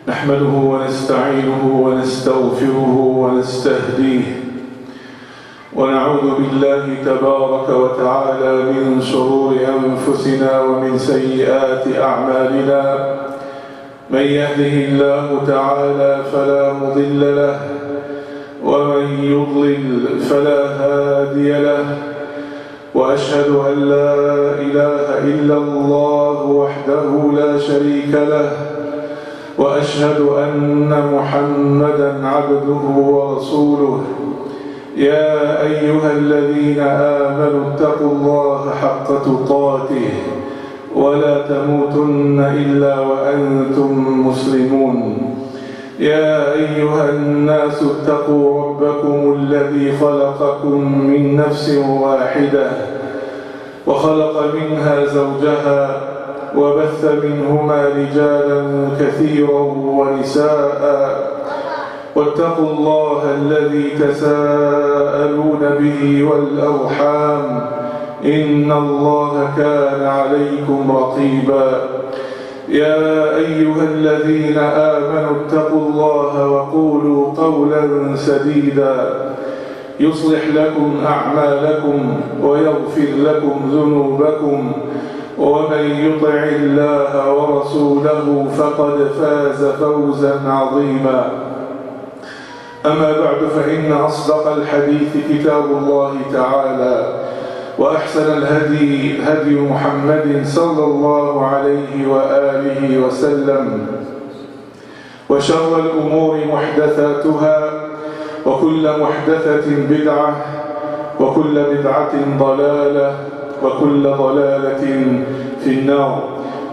نحمده ونستعينه ونستغفره ونستهديه ونعوذ بالله تبارك وتعالى من شرور أنفسنا ومن سيئات أعمالنا. من يهده الله تعالى فلا مضل له ومن يضلل فلا هادي له، وأشهد أن لا إله إلا الله وحده لا شريك له، وأشهد أن محمدًا عبده ورسوله. يا أيها الذين آمنوا اتقوا الله حق تقاته ولا تموتن إلا وأنتم مسلمون. يا أيها الناس اتقوا ربكم الذي خلقكم من نفس واحدة وخلق منها زوجها وبث منهما رجالا كثيرا ونساء، واتقوا الله الذي تساءلون به والأرحام إن الله كان عليكم رقيبا. يا أيها الذين آمنوا اتقوا الله وقولوا قولا سديدا يصلح لكم أعمالكم ويغفر لكم ذنوبكم، ومن يطع الله ورسوله فقد فاز فوزا عظيما. أما بعد، فإن أصدق الحديث كتاب الله تعالى، وأحسن الهدي هدي محمد صلى الله عليه وآله وسلم، وشر الأمور محدثاتها، وكل محدثة بدعة، وكل بدعة ضلالة، وكل ضلالة في النار.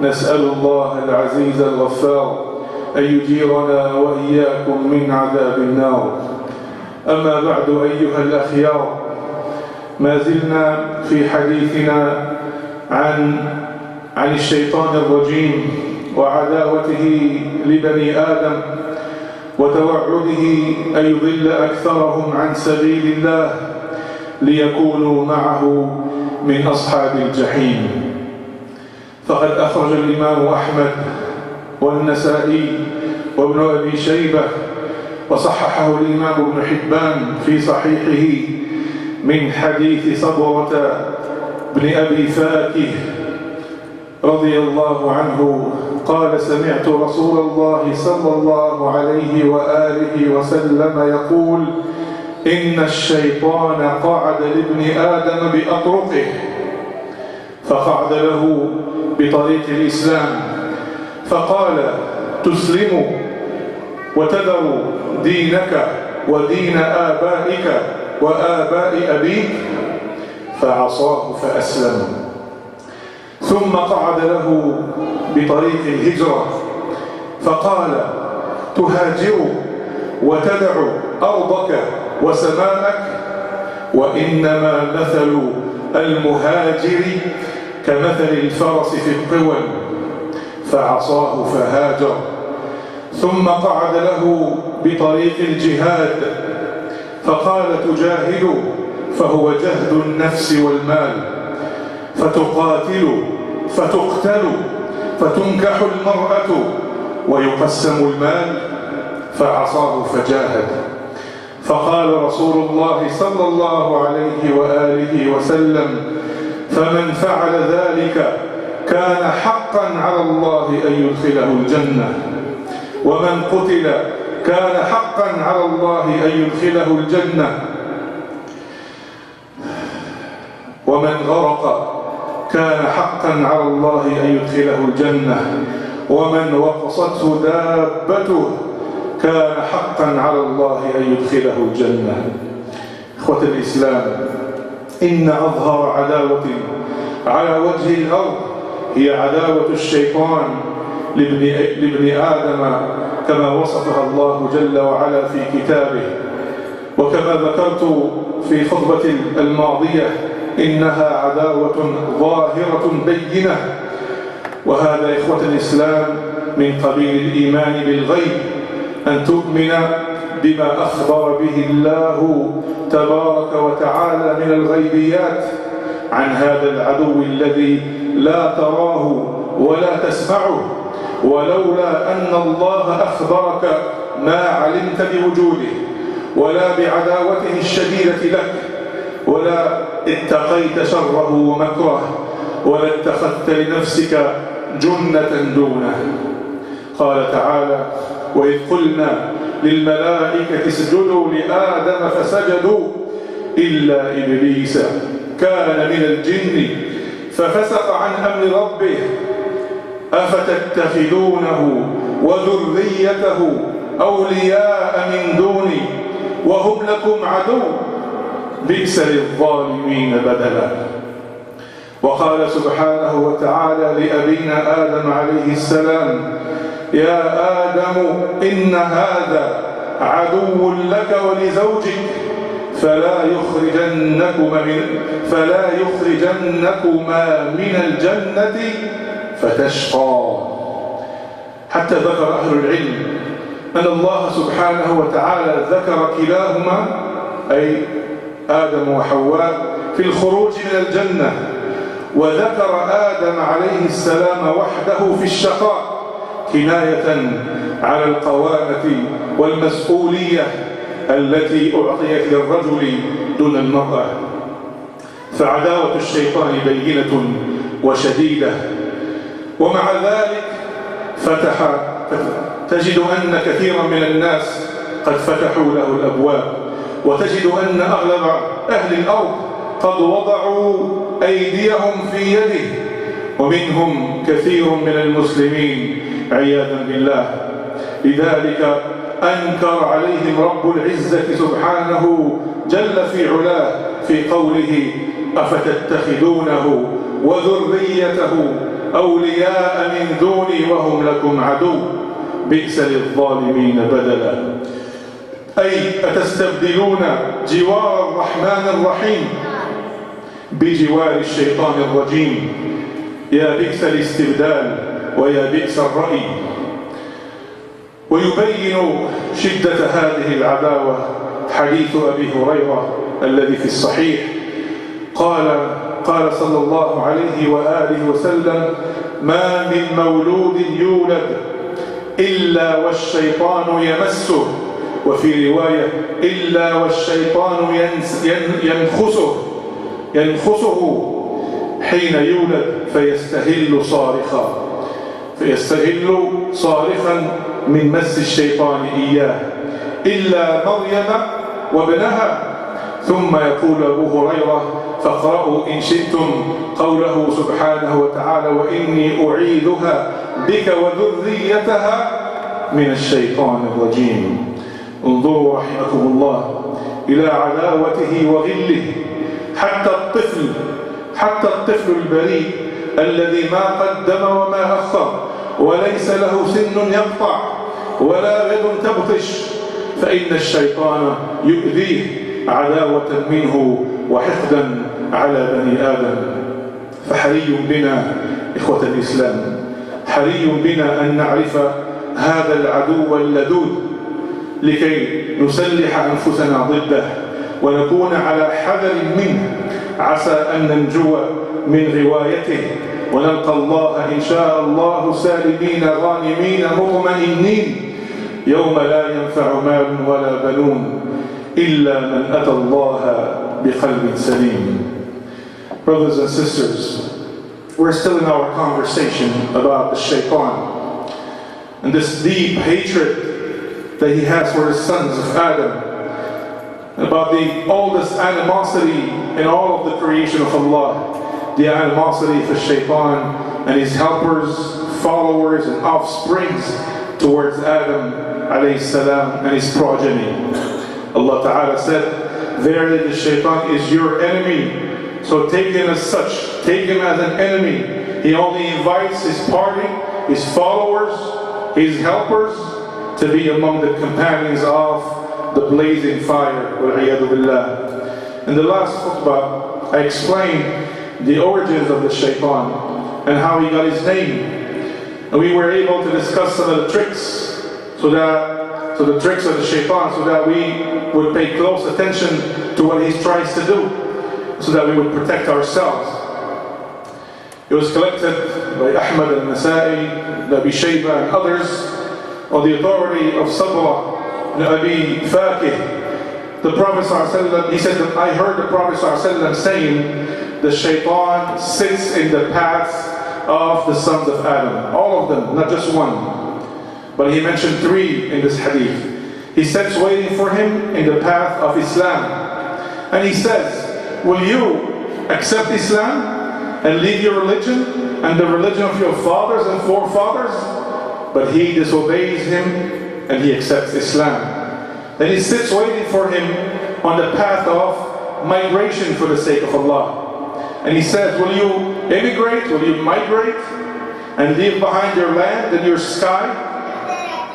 نسأل الله العزيز الغفار أن يجيرنا وإياكم من عذاب النار. أما بعد أيها الأخيار، ما زلنا في حديثنا عن الشيطان الرجيم وعداوته لبني آدم، وتوعده أن يضل أكثرهم عن سبيل الله ليكونوا معه من أصحاب الجحيم. فقد أخرج الإمام أحمد والنسائي وابن أبي شيبة، وصححه الإمام ابن حبان في صحيحه من حديث صبرة بن أبي فاكه رضي الله عنه قال: سمعت رسول الله صلى الله عليه وآله وسلم يقول: إن الشيطان قعد لابن آدم بأطرقه، فقعد له بطريق الإسلام فقال: تسلم وتذر دينك ودين آبائك وآباء أبيك، فعصاه فأسلم. ثم قعد له بطريق الهجرة فقال: تهاجر وتدع أرضك وسماءك، وإنما مثل المهاجر كمثل الفرس في الطول، فعصاه فهاجر. ثم قعد له بطريق الجهاد فقال: تجاهد، فهو جهد النفس والمال، فتقاتل فتقتل فتنكح المرأة ويقسم المال، فعصاه فجاهد. فقال رسول الله صلى الله عليه وآله وسلم: فمن فعل ذلك كان حقا على الله أن يدخله الجنة، ومن قتل كان حقا على الله أن يدخله الجنة، ومن غرق كان حقا على الله أن يدخله الجنة، ومن وقصته دابته كان حقا على الله أن يدخله الجنة. إخوة الإسلام، إن أظهر عداوة على وجه الأرض هي عداوة الشيطان لابن آدم، كما وصفها الله جل وعلا في كتابه. وكما ذكرت في خطبة الماضية، إنها عداوة ظاهرة بينة، وهذا إخوة الإسلام من قبيل الإيمان بالغيب، أن تؤمن بما أخبر به الله تبارك وتعالى من الغيبيات عن هذا العدو الذي لا تراه ولا تسمعه، ولولا أن الله أخبرك ما علمت بوجوده ولا بعداوته الشديدة لك، ولا اتقيت شره ومكره، ولا اتخذت لنفسك جنة دونه. قال تعالى: وإذ قلنا للملائكة اسجدوا لآدم فسجدوا إلا إبليس كان من الجن ففسق عن أمر ربه أفتتخذونه وذريته أولياء من دوني وهم لكم عدو بئس للظالمين بدلا. وقال سبحانه وتعالى لأبينا آدم عليه السلام: يا آدم إن هذا عدو لك ولزوجك فلا يخرجنكما من الجنة فتشقى. حتى ذكر أهل العلم أن الله سبحانه وتعالى ذكر كلاهما، أي آدم وحواء، في الخروج من الجنة، وذكر آدم عليه السلام وحده في الشقاء، كناية على القوامة والمسؤولية التي أعطيت للرجل دون المرأة. فعداوة الشيطان بينة وشديدة، ومع ذلك تجد أن كثيرا من الناس قد فتحوا له الأبواب، وتجد أن أغلب أهل الأرض قد وضعوا أيديهم في يده، ومنهم كثير من المسلمين عياذا بالله. لذلك أنكر عليهم رب العزة سبحانه جل في علاه في قوله: أفتتخذونه وذريته أولياء من دوني وهم لكم عدو بئس للظالمين بدلا. أي أتستبدلون جوار الرحمن الرحيم بجوار الشيطان الرجيم؟ يا بئس الاستبدال ويا بئس الرأي. ويبين شدة هذه العداوة حديث أبي هريرة الذي في الصحيح، قال صلى الله عليه وآله وسلم: ما من مولود يولد إلا والشيطان يمسه، وفي رواية إلا والشيطان ينخسه حين يولد فيستهل صارخا من مس الشيطان إياه، إلا مريم وابنها. ثم يقول أبو هريرة: فاقرأوا إن شئتم قوله سبحانه وتعالى: وإني أعيذها بك وذريتها من الشيطان الرجيم. انظروا رحمكم الله إلى عداوته وغله. حتى الطفل البريء الذي ما قدم وما أخر، وليس له سن يقطع ولا يد تبطش، فإن الشيطان يؤذيه عداوة منه وحقدا على بني آدم. فحري بنا إخوة الإسلام، حري بنا أن نعرف هذا العدو اللدود لكي نسلح أنفسنا ضده ونكون على حذر منه، عسى أن ننجو من روايته ونلقى الله إن شاء الله سالمين غانمين مطمئنين يوم لا ينفع مال ولا بنون إلا من أتى الله بقلب سليم. Brothers and sisters, we're still in our conversation about the Shaitan and this deep hatred that he has for his sons of Adam, about the oldest animosity in all of the creation of Allah, the animosity for Shaitan and his helpers, followers and offsprings towards Adam alayhi salam and his progeny. Allah Ta'ala said, verily the Shaitan is your enemy, so take him as such, take him as an enemy. He only invites his party, his followers, his helpers to be among the companions of the blazing fire. In the last khutbah, I explained the origins of the Shaitan and how he got his name. And we were able to discuss some of the tricks, the tricks of the Shaitan, so that we would pay close attention to what he tries to do, so that we would protect ourselves. It was collected by Ahmad al-Nasa'i, Abi Shayba and others on the authority of Sabra ibn Abi Fakih. The Prophet ﷺ, he said that I heard the Prophet ﷺ saying, the Shaitan sits in the paths of the sons of Adam. All of them, not just one. But he mentioned 3 in this hadith. He sits waiting for him in the path of Islam. And he says, will you accept Islam and leave your religion and the religion of your fathers and forefathers? But he disobeys him and he accepts Islam. Then he sits waiting for him on the path of migration for the sake of Allah. And he says, will you immigrate, will you migrate and leave behind your land and your sky?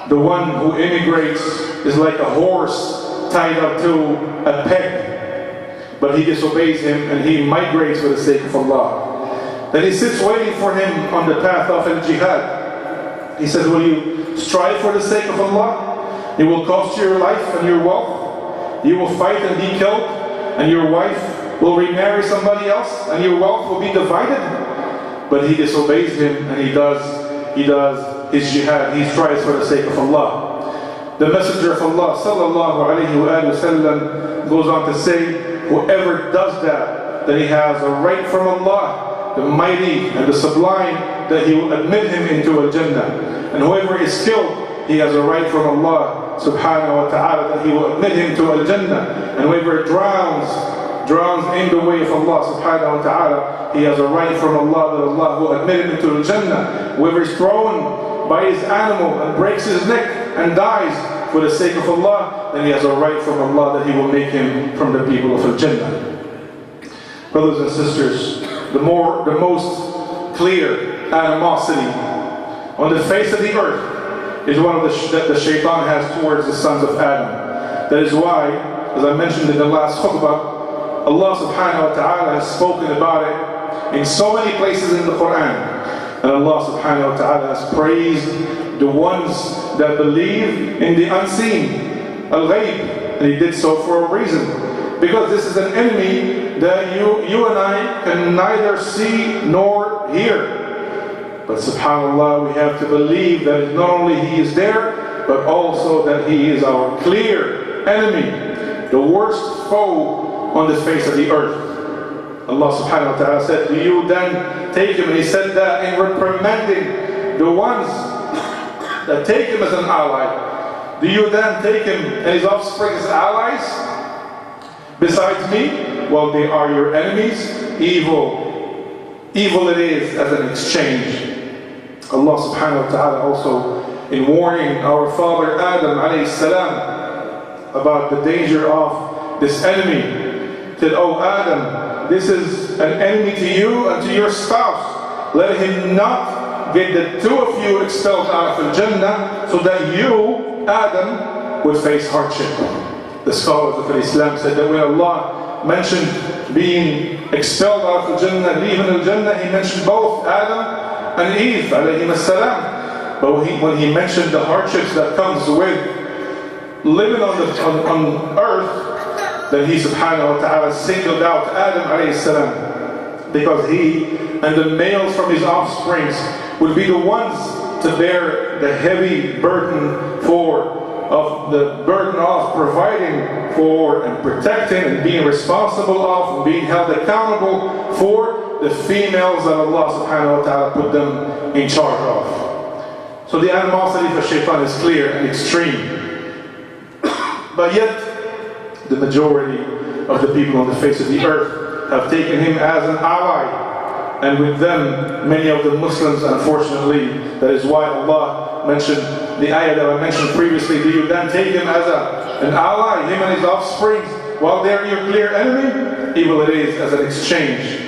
The one who immigrates is like a horse tied up to a peg. But he disobeys him and he migrates for the sake of Allah. Then he sits waiting for him on the path of al-jihad. He says, will you strive for the sake of Allah? It will cost you your life and your wealth. You will fight and be killed, and your wife will remarry somebody else, and your wealth will be divided. But he disobeys him and he does his jihad. He strives for the sake of Allah. The Messenger of Allah sallallahu alayhi wa sallam goes on to say, whoever does that, then he has a right from Allah, the mighty and the sublime, that he will admit him into Al-Jannah. And whoever is killed, he has a right from Allah subhanahu wa ta'ala that he will admit him to Al-Jannah. And whoever drowns in the way of Allah subhanahu wa ta'ala, he has a right from Allah that Allah will admit him into Al-Jannah. Whoever is thrown by his animal and breaks his neck and dies for the sake of Allah, then he has a right from Allah that he will make him from the people of Al-Jannah. Brothers and sisters, the most clear animosity on the face of the earth is one of that the Shaitan has towards the sons of Adam. That is why, as I mentioned in the last khutbah, Allah subhanahu wa ta'ala has spoken about it in so many places in the Quran. And Allah subhanahu wa ta'ala has praised the ones that believe in the unseen, al-ghayb, and He did so for a reason. Because this is an enemy that you and I can neither see nor hear. But subhanAllah, we have to believe that not only He is there, but also that He is our clear enemy, the worst foe on the face of the earth. Allah subhanahu wa ta'ala said, do you then take him, and He said that in reprimanding the ones that take him as an ally, do you then take him and his offspring as allies besides me? Well, they are your enemies. Evil it is as an exchange. Allah subhanahu wa ta'ala also, in warning our father Adam alayhi salam about the danger of this enemy, said, oh Adam, this is an enemy to you and to your spouse. Let him not get the 2 of you expelled out of Al-Jannah, so that you, Adam, would face hardship. The scholars of Islam said that when Allah mentioned being expelled out of Al-Jannah, leaving Al-Jannah, He mentioned both Adam and Eve alayhim as-salam. But when he mentioned the hardships that comes with living on earth, then He subhanahu wa ta'ala singled out Adam alayhi salam, because he and the males from his offspring would be the ones to bear the heavy burden of providing for and protecting and being responsible of and being held accountable for the females that Allah subhanahu wa ta'ala put them in charge of. So the animosity for Shaitan is clear and extreme. But yet, the majority of the people on the face of the earth have taken him as an ally. And with them, many of the Muslims, unfortunately, that is why Allah mentioned the ayah that I mentioned previously. Do you then take him as an ally, him and his offspring, while they are your clear enemy? Evil it is as an exchange.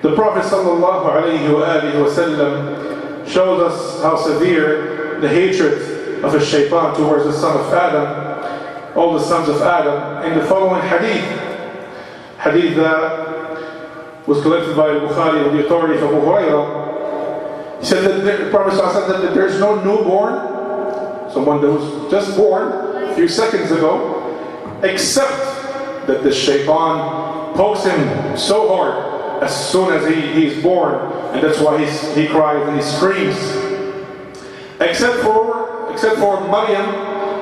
The Prophet ﷺ shows us how severe the hatred of a shaitan towards the son of Adam, all the sons of Adam, in the following hadith that was collected by Bukhari with the authority of Abu Hurairah. He said that the Prophet ﷺ said that there's no newborn, someone that was just born a few seconds ago, except that the shaitan pokes him so hard as soon as he's born, and that's why he cries and he screams. Except for Maryam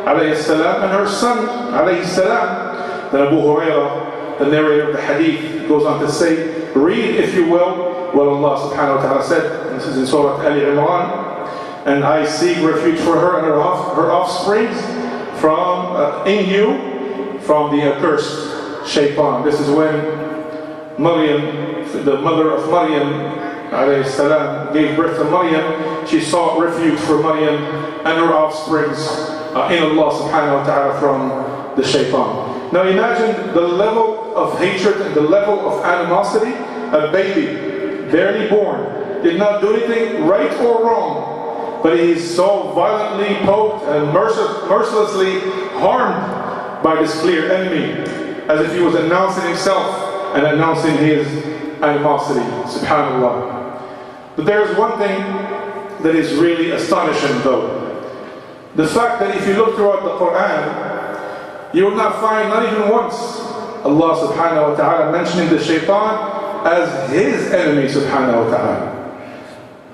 alayhi salam and her son alayhi salam. Then Abu Hurairah, the narrator of the hadith, goes on to say, read, if you will, what Allah subhanahu wa ta'ala said. This is in Surah Ali Imran. And I seek refuge for her and her offsprings in you from the accursed Shaitan. This is when Maryam, the mother of Maryam alayhi salam, gave birth to Maryam. She sought refuge for Maryam and her offsprings in Allah subhanahu wa ta'ala from the Shaitan. Now imagine the level of hatred and the level of animosity. A baby, barely born, did not do anything right or wrong, but he is so violently poked and mercilessly harmed by this clear enemy, as if he was announcing himself and announcing his animosity. Subhanallah. But there is one thing that is really astonishing though. The fact that if you look throughout the Quran, you will not find, not even once, Allah subhanahu wa ta'ala mentioning the Shaitan as his enemy subhanahu wa ta'ala.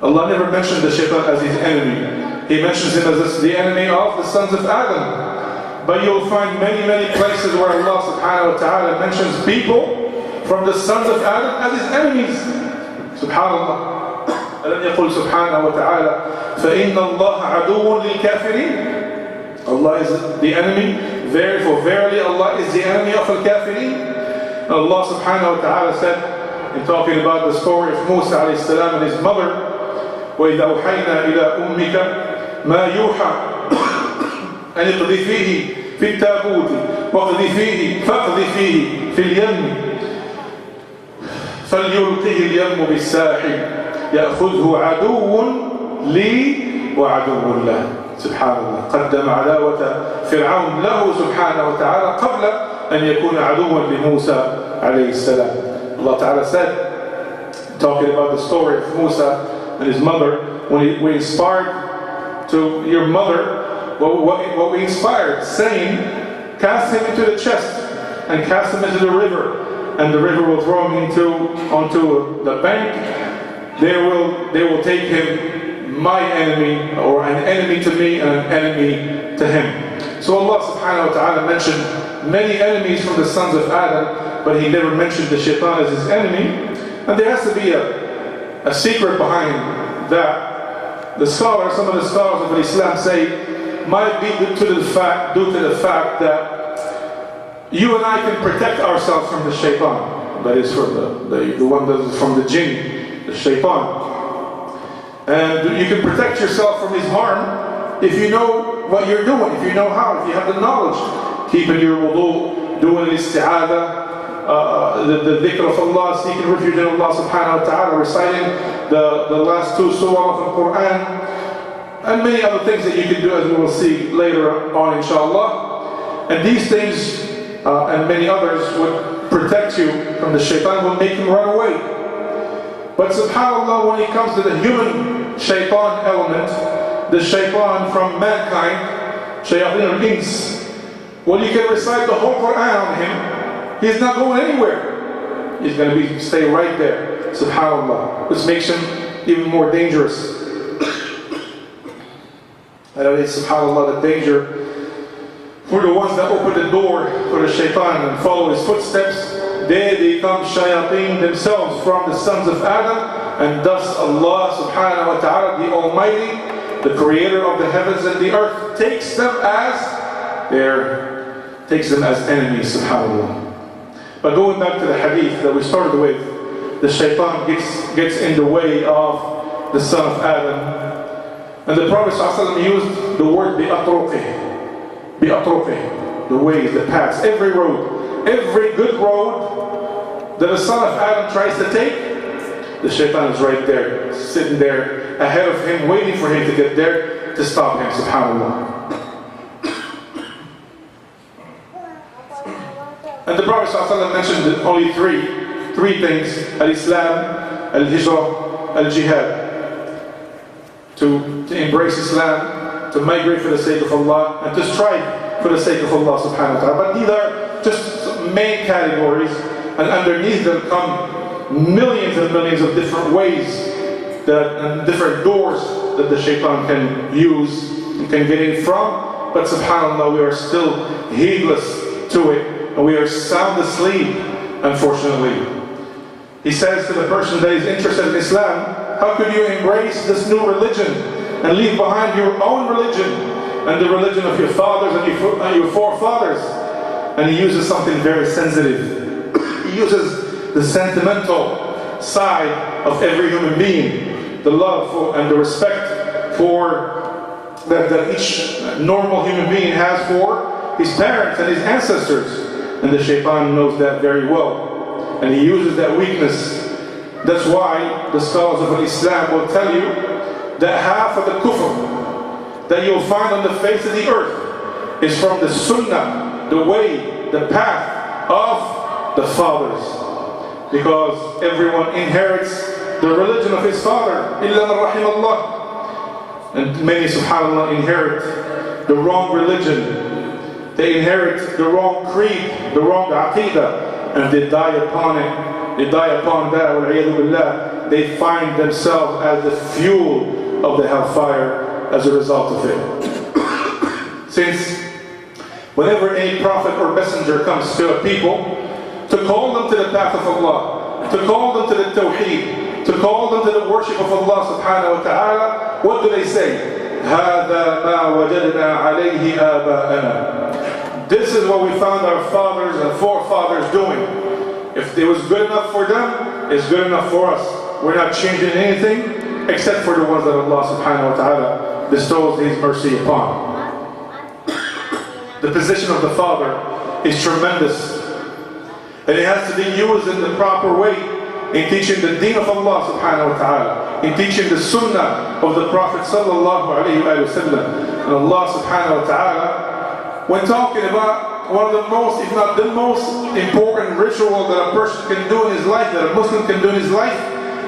Allah never mentioned the Shaitan as his enemy. He mentions him as the enemy of the sons of Adam. But you'll find many, many places where Allah subhanahu wa ta'ala mentions people from the sons of Adam as his enemies. Subhanallah. ألم يقل سبحانه وتعالى فإن الله عدو للكافرين. Allah is the enemy. For verily Allah is the enemy of al-kafirin. Allah subhanahu wa ta'ala said, in talking about the story of Musa alayhi salam and his mother, وَإِذَا أُوحَيْنَا إِلَىٰ أُمِّكَ مَا يُوحَى أَنِ اقْذِفِيهِ فِي التَّابُوتِ فَاقْذِفِيهِ فِي الْيَمِّ فَلْيُلْقِهِ الْيَمُّ بِالسَّاحِلِ يَأْخُذْهُ عَدُوٌّ لِي وَعَدُوٌّ لَهُ. Subhanallah. قدم عداوة فرعون له سبحانه وتعالى قبل أن يكون عدوا لموسى عليه السلام. Allah Ta'ala said, talking about the story of Musa and his mother, when we inspired to your mother, what we inspired, saying, cast him into the chest and cast him into the river, and the river will throw him onto the bank. They will take him, my enemy, or an enemy to me and an enemy to him. So Allah subhanahu wa ta'ala mentioned many enemies from the sons of Adam, but he never mentioned the Shaitan as his enemy. And there has to be a secret behind that. Some of the scholars of Islam say, might be due to the fact that you and I can protect ourselves from the Shaitan. That is from the one that is from the jinn, the Shaitan. And you can protect yourself from his harm if you know what you're doing, if you know how, if you have the knowledge. Keeping your wudu, doing isti'adah, the dhikr of Allah, seeking refuge in Allah subhanahu wa ta'ala, reciting the last two surahs of the Quran, and many other things that you can do, as we will see later on inshallah. And these things and many others would protect you from the Shaitan, will make him run away. But subhanAllah, when it comes to the human Shaitan element, the Shaitan from mankind, Shayateen al-Ins, well, you can recite the whole Quran on him, he's not going anywhere. He's going to stay right there, subhanAllah, which makes him even more dangerous. And it is, subhanAllah, the danger for the ones that open the door for the Shaitan and follow his footsteps. They become shayateen themselves from the sons of Adam, and thus Allah subhanahu wa ta'ala, the Almighty, the creator of the heavens and the earth, takes them as enemies, subhanAllah. But going back to the hadith that we started with, the Shaitan gets in the way of the son of Adam. And the Prophet ﷺ used the word bi'atruqih, the ways, the paths, every road. Every good road that the son of Adam tries to take, the Shaitan is right there, sitting there ahead of him, waiting for him to get there to stop him, subhanAllah. And the Prophet ﷺ mentioned only three things: al-Islam, al-Hijrah, al-Jihad. To embrace Islam, to migrate for the sake of Allah, and to strive for the sake of Allah subhanahu wa ta'ala. But these are just main categories, and underneath them come millions and millions of different ways and different doors that the shaitan can use and can get in from. But subhanAllah, we are still heedless to it, and we are sound asleep, unfortunately. He says to the person that is interested in Islam, how could you embrace this new religion and leave behind your own religion and the religion of your fathers and your forefathers? And he uses something very sensitive. He uses the sentimental side of every human being, the love for and the respect for that each normal human being has for his parents and his ancestors. And the shaitan knows that very well. And he uses that weakness. That's why the scholars of Islam will tell you that half of the kufr that you'll find on the face of the earth is from the sunnah, the way, the path of the fathers. Because everyone inherits the religion of his father, illa man rahimallah. And many, subhanAllah, inherit the wrong religion. They inherit the wrong creed, the wrong aqidah, and they die upon it. They die upon that, wal-'iyadhu billah. They find themselves as the fuel of the hellfire as a result of it. Since whenever any prophet or messenger comes to a people to call them to the path of Allah, to call them to the tawheed, to call them to the worship of Allah subhanahu wa ta'ala, what do they say? هَذَا مَا وَجَدْنَا عَلَيْهِ آبَاءَنَا. This is what we found our fathers and forefathers doing. If it was good enough for them, it's good enough for us. We're not changing anything except for the ones that Allah subhanahu wa ta'ala bestows His mercy upon. The position of the father is tremendous. And it has to be used in the proper way in teaching the deen of Allah subhanahu wa ta'ala, in teaching the sunnah of the Prophet sallallahu alayhi wa sallam. And Allah subhanahu wa ta'ala, when talking about one of the most, if not the most important ritual that a person can do in his life, that a Muslim can do in his life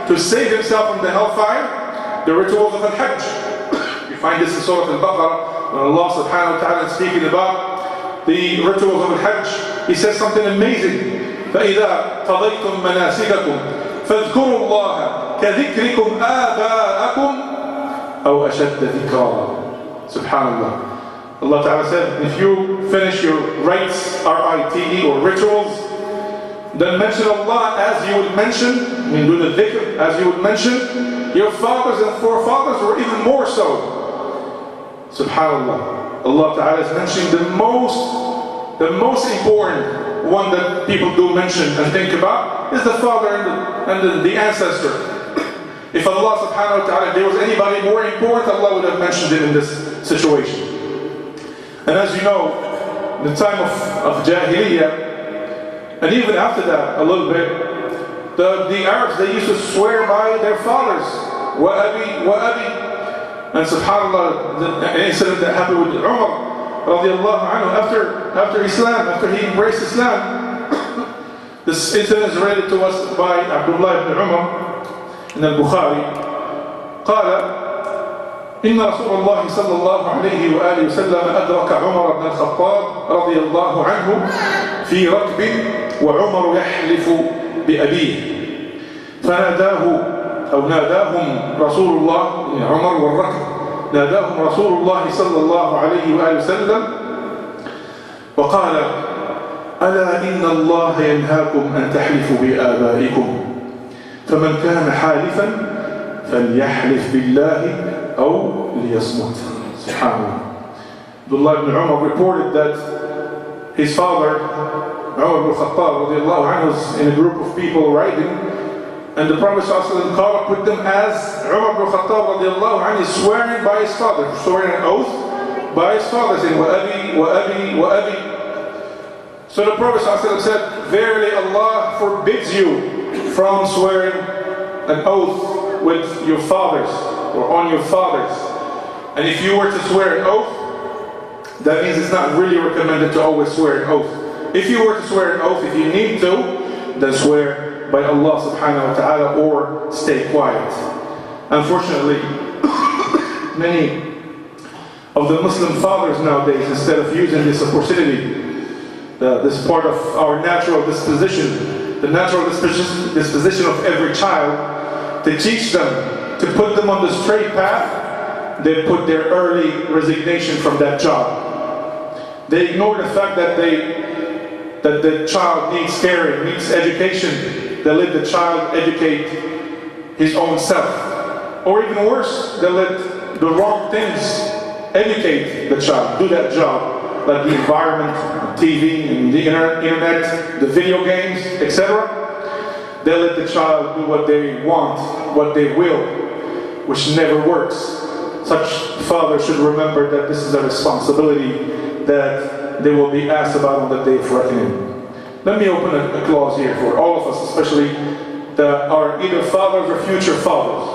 to save himself from the hellfire, the rituals of al-Hajj. You find this in Surah Al-Baqarah, when Allah subhanahu wa ta'ala is speaking about the rituals of al-Hajj. He says something amazing. فَإِذَا قَضَيْتُم مَنَاسِكَكُمْ فَاذْكُرُوا اللَّهَ كَذِكْرِكُمْ آبَاءَكُمْ أَوْ أَشَدَّ ذِكْرًا. Subhanallah. Allah Ta'ala said, if you finish your rites, R-I-T-E, or rituals, then mention Allah as you would mention, do the dhikr, as you would mention your fathers and forefathers, or even more so. Subhanallah. Allah Ta'ala is mentioning the most important one that people do mention and think about is the father and the ancestor. If Allah subhanahu wa ta'ala, if there was anybody more important, Allah would have mentioned it in this situation. And as you know, in the time of Jahiliyyah, and even after that a little bit, the Arabs, they used to swear by their fathers. Wa'abi, wa'abi. And subhanAllah, an incident that happened with Umar radiallahu anhu after Islam, after he embraced Islam. This incident is related to us by Abdullah ibn Umar in al-Bukhari. قال إن رسول الله صلى الله عليه وآله وسلم أدرك عمر بن الخطاب رضي الله عنه في ركب وعمر يحلف بأبيه ناداهم رسول الله، عمر والركب، ناداهم رسول الله صلى الله عليه وآله وسلم وقال ألا إن الله ينهاكم أن تحلفوا بآبائكم فمن كان حالفا فليحلف بالله أو ليصمت. Subhanallah. Abdullah ibn Umar reported that his father, Umar ibn Khattab radiallahu anhu, was in a group of people riding, and the Prophet ﷺ caught up with them as Umar ibn Khattab radiallahu anhu is swearing by his father, swearing an oath by his father, saying, Wa'abi, Wa'abi, Wa'abi. So the Prophet ﷺ said, verily Allah forbids you from swearing an oath with your fathers, or on your fathers. And if you were to swear an oath, that means it's not really recommended to always swear an oath. If you were to swear an oath, if you need to, then swear by Allah subhanahu wa ta'ala or stay quiet. Unfortunately, many of the Muslim fathers nowadays, instead of using this opportunity, this part of our natural disposition the natural disposition of every child, to teach them, to put them on the straight path, they put their early resignation from that job. They ignore the fact that the child needs caring, needs education. They let the child educate his own self. Or even worse, they let the wrong things educate the child, do that job, like the environment, TV, and the internet, the video games, etc. They let the child do what they want, what they will, which never works. Such fathers should remember that this is a responsibility that they will be asked about on the day of reckoning. Let me open a clause here for all of us, especially that are either fathers or future fathers.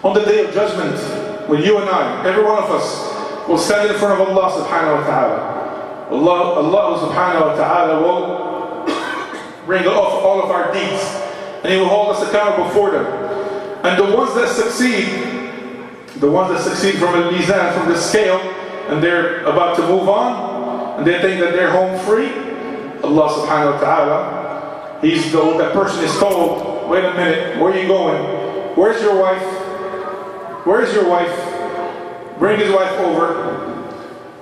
On the day of judgment, when you and I, every one of us, will stand in front of Allah subhanahu wa ta'ala. Allah subhanahu wa ta'ala will bring off all of our deeds, and He will hold us accountable for them. And the ones that succeed from the mizan, from the scale, and they're about to move on, and they think that they're home free, Allah subhanahu wa ta'ala, that person is told, wait a minute, where are you going? Where's your wife? Where's your wife? Bring his wife over.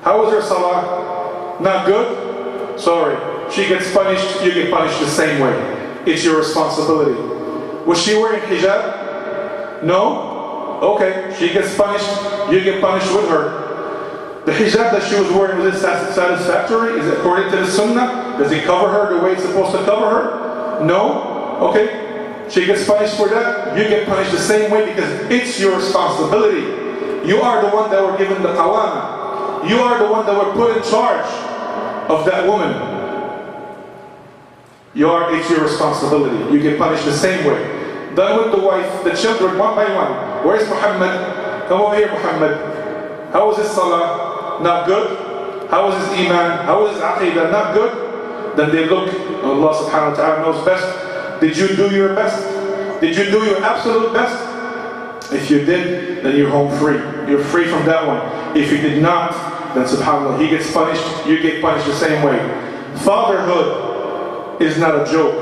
How was her salah? Not good? Sorry. She gets punished, you get punished the same way. It's your responsibility. Was she wearing hijab? No? Okay. She gets punished, you get punished with her. The hijab that she was wearing, was it satisfactory? Is it according to the sunnah? Does it cover her the way it's supposed to cover her? No? Okay. She gets punished for that, you get punished the same way, because it's your responsibility. You are the one that were given the qawama. You are the one that were put in charge of that woman. It's your responsibility. You get punished the same way. Then with the wife, the children, one by one. Where's Muhammad? Come over here, Muhammad. How was his salah? Not good. How was his iman? How was his aqidah? Not good. Then they look, Allah subhanahu wa ta'ala knows best. Did you do your best? Did you do your absolute best? If you did, then you're home free. You're free from that one. If you did not, then subhanAllah, he gets punished, you get punished the same way. Fatherhood is not a joke.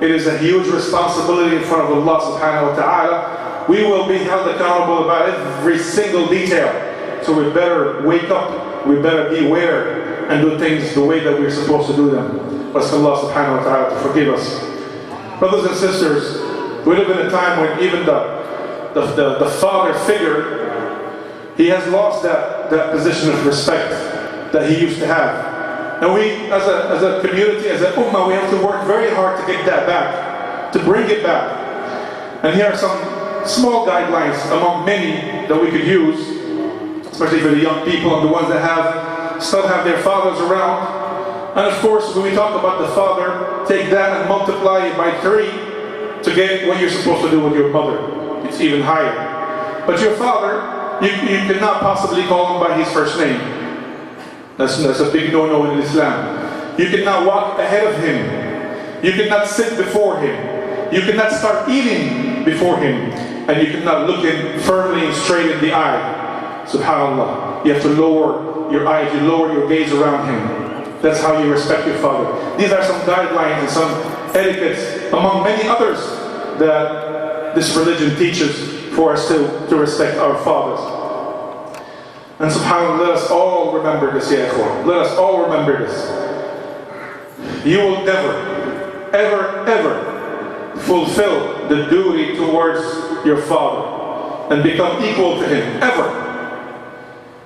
It is a huge responsibility in front of Allah subhanahu wa ta'ala. We will be held accountable about every single detail. So we better wake up, we better be aware and do things the way that we're supposed to do them. Ask Allah subhanahu wa ta'ala to forgive us. Brothers and sisters, we live in a time when even the father figure, he has lost that position of respect that he used to have. And we, as a community, as an ummah, we have to work very hard to get that back, to bring it back. And here are some small guidelines among many that we could use, especially for the young people and the ones that still have their fathers around. And of course, when we talk about the father, take that and multiply it by 3 to get what you're supposed to do with your mother. It's even higher. But your father, you cannot possibly call him by his first name. That's a big no-no in Islam. You cannot walk ahead of him. You cannot sit before him. You cannot start eating before him. And you cannot look him firmly and straight in the eye. SubhanAllah. You have to lower your eyes, you lower your gaze around him. That's how you respect your father. These are some guidelines and some etiquettes, among many others, that this religion teaches for us to respect our fathers. And subhanAllah, let us all remember this, ya ikhwan. Let us all remember this. You will never, ever, ever fulfill the duty towards your father and become equal to him, ever.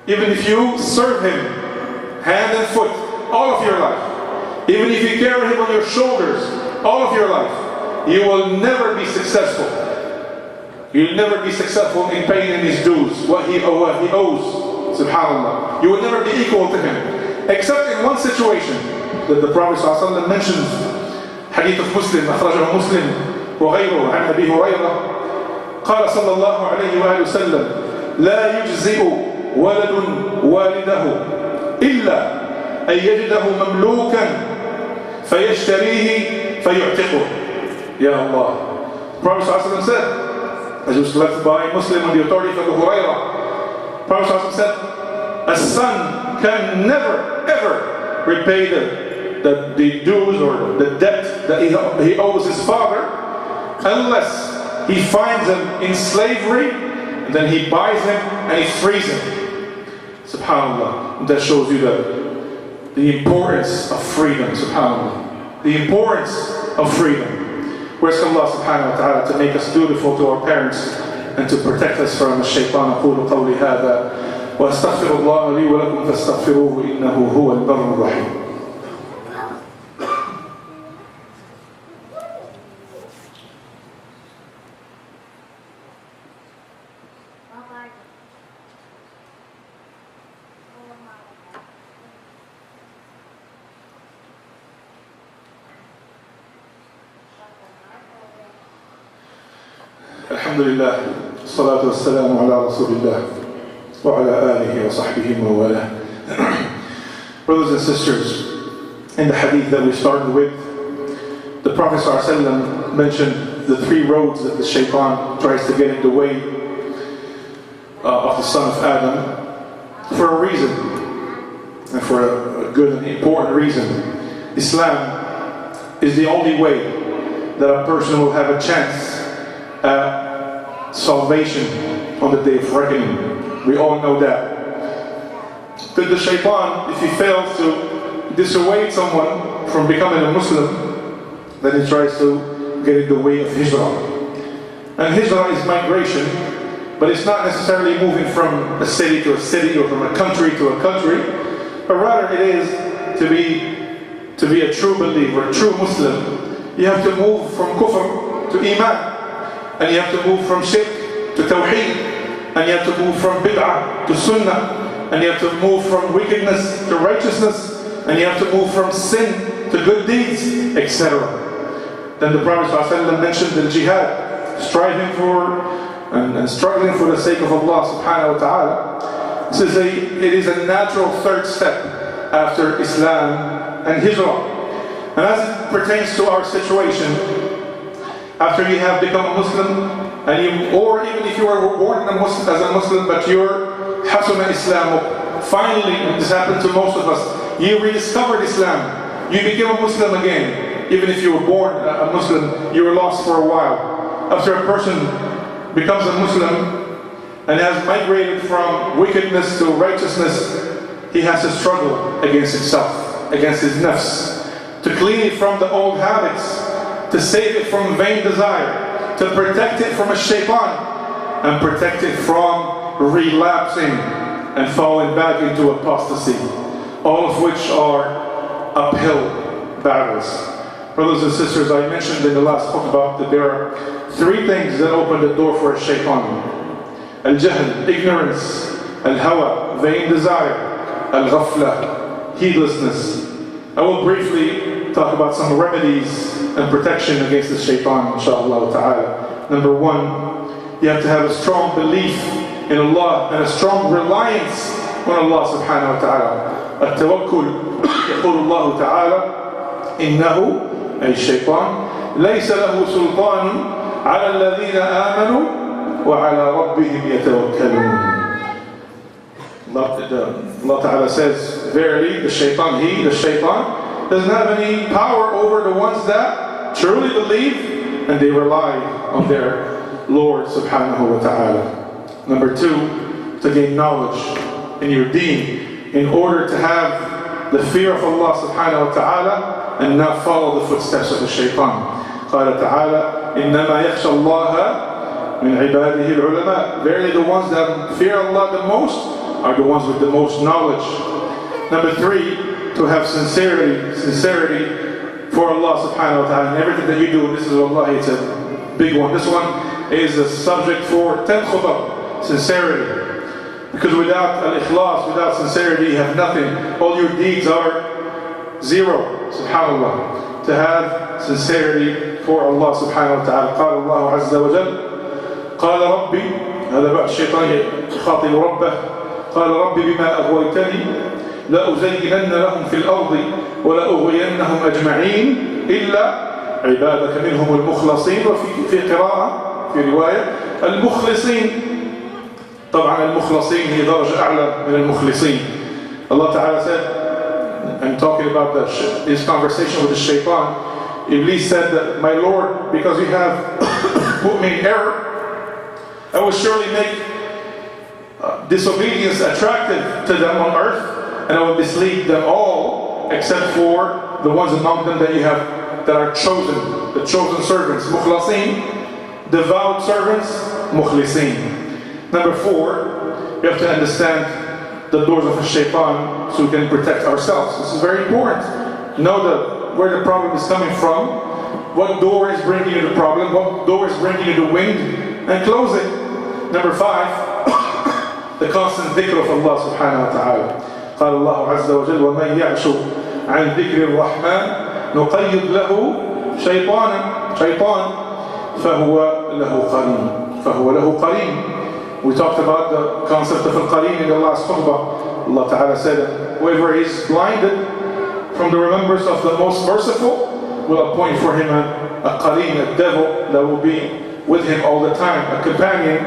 Even if you serve him hand and foot all of your life, even if you carry him on your shoulders all of your life, you will never be successful. You'll never be successful in paying him his dues, what he owes, subhanAllah. You will never be equal to him, except in one situation that the Prophet ﷺ mentions, hadith of Muslim, أخرجه مسلم وغيره عن أبي هريرة قال صلى الله عليه وآله وسلم لا يجزئ ولد والده إلا أن يجده مملوكا فيشتريه فيعتقه. Ya Allah. The Prophet ﷺ said, as was left by Muslim on the authority of Abu Hurairah, Prophet ﷺ said, a son can never ever repay the dues or the debt that he owes his father, unless he finds him in slavery, then he buys him and he frees him. SubhanAllah. That shows you the importance of freedom. SubhanAllah. The importance of freedom. We ask Allah subhanahu wa ta'ala to make us dutiful to our parents and to protect us from الشيطان. أقول قولي هذا وأستغفر الله لي ولكم فاستغفروه إنه هو البر الرحيم. الحمد لله والصلاة والسلام على رسول الله وعلى آله وصحبه وموالاه. Brothers and sisters, in the hadith that we started with, the Prophet ﷺ mentioned the three roads that the Shaitan tries to get in the way of the son of Adam for a reason, and for a good and important reason. Islam is the only way that a person will have a chance at salvation on the day of reckoning. We all know that. That the Shaitan, if he fails to dissuade someone from becoming a Muslim, then he tries to get in the way of hijrah. And hijrah is migration, but it's not necessarily moving from a city to a city or from a country to a country, but rather it is to be a true believer, a true Muslim. You have to move from kufr to iman. And you have to move from shirk to tawheed, and you have to move from bid'ah to sunnah, and you have to move from wickedness to righteousness, and you have to move from sin to good deeds, etc. Then the Prophet ﷺ mentioned the jihad, striving for and struggling for the sake of Allah subhanahu wa ta'ala. It is a natural third step after Islam and hijrah. And as it pertains to our situation, after you have become a Muslim, or even if you were born as a Muslim, but you're hasuna Islam, finally, and this happened to most of us, you rediscovered Islam, you became a Muslim again. Even if you were born a Muslim, you were lost for a while. After a person becomes a Muslim and has migrated from wickedness to righteousness, he has to struggle against himself, against his nafs, to clean it from the old habits, to save it from vain desire, to protect it from a shaitan, and protect it from relapsing and falling back into apostasy, all of which are uphill battles. Brothers and sisters, I mentioned in the last khutbah that there are three things that open the door for a shaitan: al-jahl, ignorance; al-hawa, vain desire; al-ghafla, heedlessness. I will briefly talk about some remedies and protection against the shaitan, inshaAllah ta'ala. Number one, you have to have a strong belief in Allah and a strong reliance on Allah subhanahu wa ta'ala. التوكل يقول الله تعالى إنه أي الشيطان ليس له سلطان على الذين آمنوا وعلى ربهم يتوكلون. Allah Ta'ala says, verily the shaitan doesn't have any power over the ones that truly believe and they rely on their Lord subhanahu wa ta'ala. Number two, to gain knowledge in your deen in order to have the fear of Allah subhanahu wa ta'ala and not follow the footsteps of the shaitan. قال تعالى إنما يخشى الله من عباده العلماء. Verily the ones that fear Allah the most are the ones with the most knowledge. Number three, to have sincerity for Allah subhanahu wa ta'ala in everything that you do. This is wallahi, it's a big one. This one is a subject for 10 khutbah, sincerity. Because without al-ikhlas, without sincerity, you have nothing. All your deeds are zero, subhanallah. To have sincerity for Allah subhanahu wa ta'ala. قال الله عز وجل قال ربي، هذا بعد الشيطان يخاطب ربه، قال ربي بما أغويتني لأزينن لهم في الأرض ولأغوينهم أجمعين إلا عبادك منهم المخلصين. وفي قراءة في رواية المخلصين. طبعا المخلصين هي درجة أعلى من المخلصين. Allah Ta'ala said, and talking about his conversation with the Shaitan, Iblis said that, my Lord, because you have put me in error, I will surely make disobedience attractive to them on earth, and I will mislead them all except for the ones among them that you have that are chosen, the chosen servants, mukhlasin, devout servants, mukhlisin. Number 4, we have to understand the doors of the Shaitan so we can protect ourselves. This is very important. Know where the problem is coming from, what door is bringing you the problem, what door is bringing you the wind, and close it. Number 5, the constant dhikr of Allah subhanahu wa ta'ala. قال الله عز وجل ومن يعش عن ذكر الرحمن نقيض له شيطان فهو له قرين. We talked about the concept of al-qarin in the last khutbah. Allah Ta'ala said, whoever is blinded from the remembrance of the most merciful will appoint for him a qarin, a devil that will be with him all the time, a companion.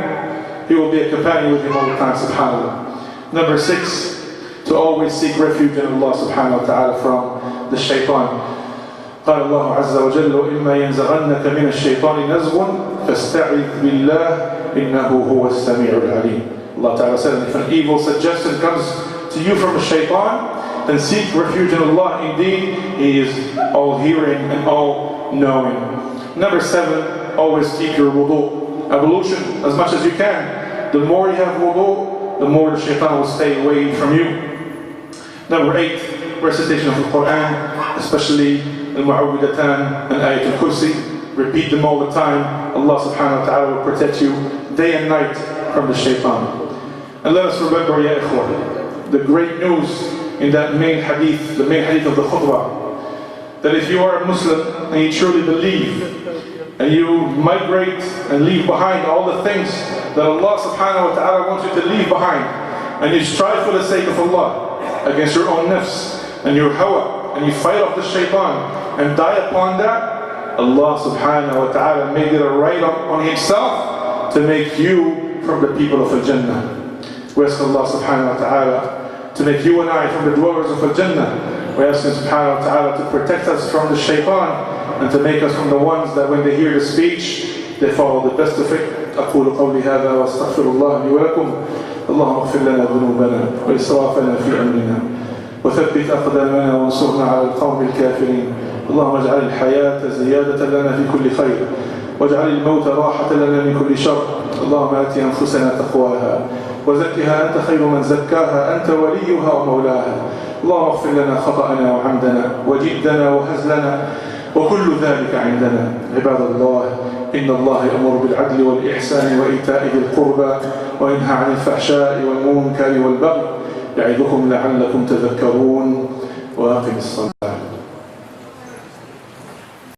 He will be a companion with him all the time, subhanAllah. Number 6, to always seek refuge in Allah subhanahu wa ta'ala from the shaitan. قال الله عز وجل إما ينزغنك من الشيطان نزغ فاستعذ بالله إنه هو السميع العليم. Allah Ta'ala said, if an evil suggestion comes to you from a shaitan, then seek refuge in Allah. Indeed, He is all hearing and all knowing. Number 7, always keep your wudu, ablution, as much as you can. The more you have wudu, the more the shaitan will stay away from you. Number 8, recitation of the Quran, especially al-Mu'awwidatan and Ayat al-Kursi. Repeat them all the time. Allah subhanahu wa ta'ala will protect you day and night from the shaitan. And let us remember, ya ikhwan, the great news in that main hadith, the main hadith of the khutbah, that if you are a Muslim and you truly believe, and you migrate and leave behind all the things that Allah subhanahu wa ta'ala wants you to leave behind, and you strive for the sake of Allah against your own nafs and your hawa, and you fight off the shaitan and die upon that, Allah subhanahu wa ta'ala made it a right on Himself to make you from the people of Al-Jannah. We ask Allah subhanahu wa ta'ala to make you and I from the dwellers of Al-Jannah. We ask Him subhanahu wa ta'ala to protect us from the shaitan and to make us from the ones that when they hear the speech, they follow the best of it. أقول قولي هذا وأستغفر الله لي ولكم. اللهم اغفر لنا ذنوبنا وإسرافنا في أمرنا وثبت أقدامنا وانصرنا على القوم الكافرين. اللهم اجعل الحياة زيادة لنا في كل خير واجعل الموت راحة لنا من كل شر. اللهم آت أنفسنا تقواها وزكها أنت خير من زكاها أنت وليها ومولاها. اللهم اغفر لنا خطأنا وعمدنا وجدنا وهزلنا وكل ذلك عندنا. عباد الله، إن الله يأمر بالعدل والإحسان وإيتاء ذي القربى وينهى عن الفحشاء والمنكر والبغي يعظكم لعلكم تذكرون. وأقم الصلاة.